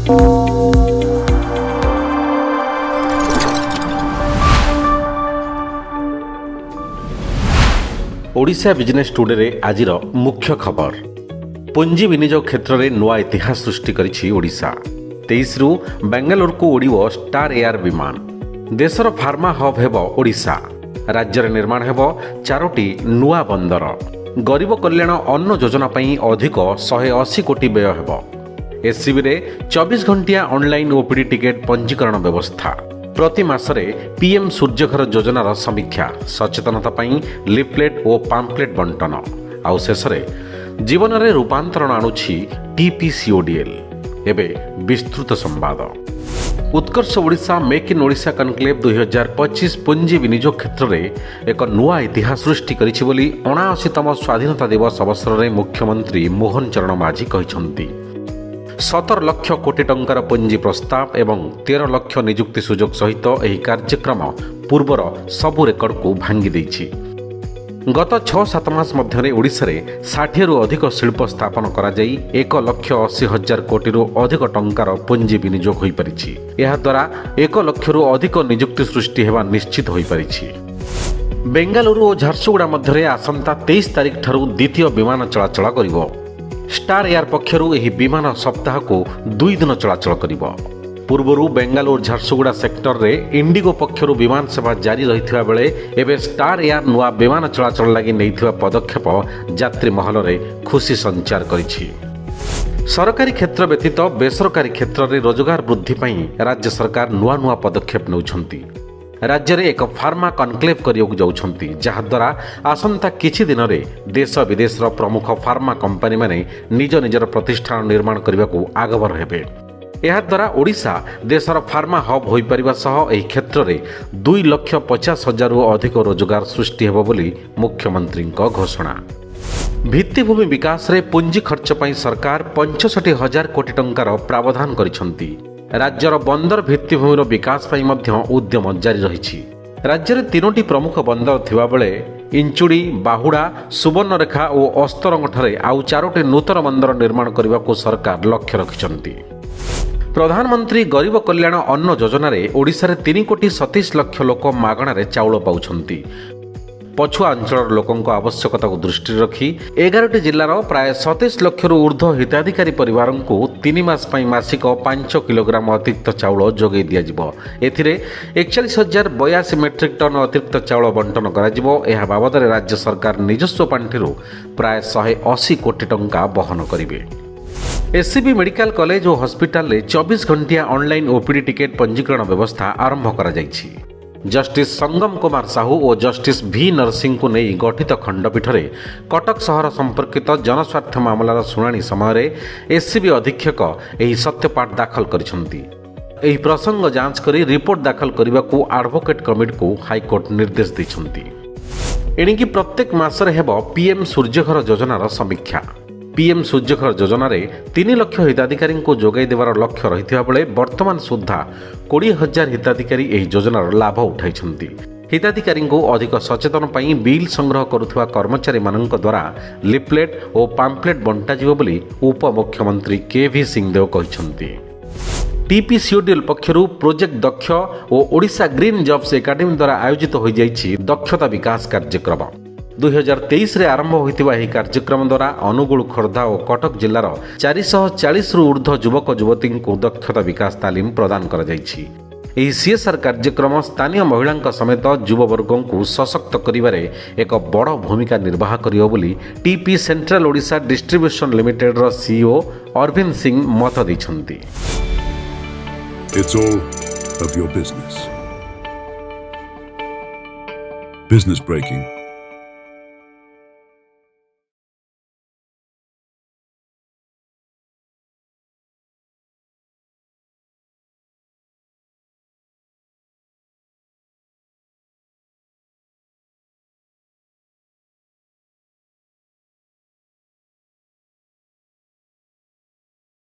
Odisha business today रे आजिर मुख्य खबर पुंजी विनियोग क्षेत्र में नुआ इतिहास सृष्टि करिछि ओडिशा। 23 रु बेंगालुरु को उड़िबो स्टार एयर विमान। देशर फार्मा हब हेबो ओडिशा। राज्य रे निर्माण हेबो 4टी नुआ बंदर। गरीब कल्याण अन्न योजना पई अधिक 180 कोटी व्यय हेबो। एससीबी रे 24 घंटिया ऑनलाइन ओपीडी टिकेट पंजीकरण व्यवस्था। प्रति मासरे पीएम सूर्यघर योजनार समीक्षा। सचेतनता पई लिफलेट और पाम्पलेट बंटन। आउ शेषरे जीवन में रूपांतरण आणुछि टीपीसीओडीएल। एबे विस्तृत संवाद। Utkarsh Odisha make in Odisha conclave 2025 पुंजी विनियोग क्षेत्र में एक नुआ इतिहास सृष्टि करिछि बोली 79तम स्वाधीनता दिवस अवसर में मुख्यमंत्री मोहन चरण माझी कहिसंती। 17 लाख कोटी टंकार पुंजी प्रस्ताव एवं 13 लाख निजुक्ति सुजोग सहित यह कार्यक्रम पूर्वर सबु रेकर्ड को भांगी देछि। गत 6-7 मास मध्य ओडिशा रे 60 रु अधिक शिल्प स्थापन करा जाई 1,80,000 कोटी रु अधिक टंकार पुंजी विनियोग होई परिछि। एहा द्वारा 1 लाख रु अधिक निजुक्ति सृष्टि हेबा निश्चित होई परिछि। बेंगालुरु और झारसुगुड़ा मध्य आसंता 23 तारिख ठारू द्वितीय विमान चलाचल करिवो। स्टार एयर पक्षरु एही विमान सप्ताह को 2 दिन चलाचल करिवो। पूर्वरु बेंगालुरु झारसुगुड़ा सेक्टर रे इंडिगो पक्षरु विमान सेवा जारी रहिथिबा बेले एबे स्टार एयर नुआ विमान चलाचल लागि नैथिबा पदक्षेप यात्री महल रे खुशी संचार करिछि। सरकारी क्षेत्र व्यतीत बेसरकारी क्षेत्र रे रोजगार वृद्धि पई राज्य सरकार नुआ नुआ पदक्षेप नउछंती। राज्य रे एक फार्मा कनक्लेव करियोक जाउछंती, जहा द्वारा आसंता किछि दिन रे देश विदेश रो प्रमुख फार्मा कंपनी माने निज निजर प्रतिष्ठान निर्माण करबाकू आगबर हेबे। एहा द्वारा ओडिशा देशर फार्मा हब होई परिबा सह एही क्षेत्र रे 2,50,000 रु अधिक रोजगार सृष्टि हेबो बोली मुख्यमंत्री घोषणा। भित्तिभूमि विकास रे पुंजी खर्च पई सरकार 65,000 कोटी टंकार प्रावधान करिसंती। राज्यर बंदर भित्तिभूमिर विकास पई मध्य उद्यम जारी रहिछि। राज्य रे 3टी प्रमुख बंदर थिबा बेले इंचुड़ी, बाहुड़ा, सुवर्णरेखा और अस्तरंगठारे आउ 4टी नूतन बंदर निर्माण करबाकू सरकार लक्ष्य रखिसंती। प्रधानमंत्री गरीब कल्याण अन्न योजना रे ओडिशा रे 3,37 लाख लोक मागणारे चाउल पाउछंती। पछुआ अंचल लोकंक आवश्यकता को दृष्टि रखी 11टी जिल्लार प्राय 27 लाख रु ऊर्ध्व हिताधिकारी परिवार को 3 मास पई मासिक 5 किलोग्राम अतिरिक्त चाउल जोगै दिया जिवो। एथिरे 41,082 मेट्रिक टन अतिरिक्त चाउल बंटन करा जिवो। एहा बाबदरे राज्य सरकार निजस्व पांठिरु प्राय 180 कोटी टंका बहन करिवे। एससीबी मेडिकल कॉलेज और हॉस्पिटल रे 24 घंटिया ऑनलाइन ओपीडी टिकेट पंजीकरण व्यवस्था आरंभ करा जायछि। जस्टिस संगम कुमार साहू और जस्टिस भी नरसिंह को नहीं गठित खंडपीठ रे कटक सहर संपर्कित जनस्वार्थ मामलार शुणाणी समय एससीबी अधीक्षक एही सत्यपाठ दाखल करिसंती। एही प्रसंग जांच करी रिपोर्ट दाखल करबाकू एडवोकेट कमिटी को हाईकोर्ट निर्देश दैछंती। एणिकी प्रत्येक मासरे हेबो पीएम सूर्यघर योजनार समीक्षा। पीएम सूर्यघर योजना रे 3 लाख हिताधिकारी को जोगाई देवार लक्ष्य रहिथिबा बेले वर्तमान सुद्धा 20,000 हिताधिकारी एही योजनार लाभ उठाइछंती। हिताधिकारी को अधिक सचेतन पई बिल संग्रह करुथुवा कर्मचारी मानक द्वारा लिफलेट और पाम्पलेट बंटा जिवो बोली उपमुख्यमंत्री केवी सिंहदेव कहिसंती। टीपीसीओडीएल पक्षरु प्रोजेक्ट दक्ष और ओडिशा ग्रीन जॉब्स एकेडमी द्वारा आयोजित हो जाइछि दक्षता विकास कार्यक्रम। 2023 रे आरंभ होइतिबा एही कार्यक्रम द्वारा अनुगुल, खोर्धा और कटक जिल्लार 440 रु ऊर्ध्व युवक युवती को दक्षता विकास तालीम प्रदान करा जाइछि। एही सीएसआर कार्यक्रम स्थानीय महिलांक समेत युववर्गों को सशक्त करिबारे एक बड़ भूमिका निर्वाह करियो बोली TP central Odisha distribution limited रो सीईओ अरविंद सिंह मत दैछंती। It's all of your business. Business breaking.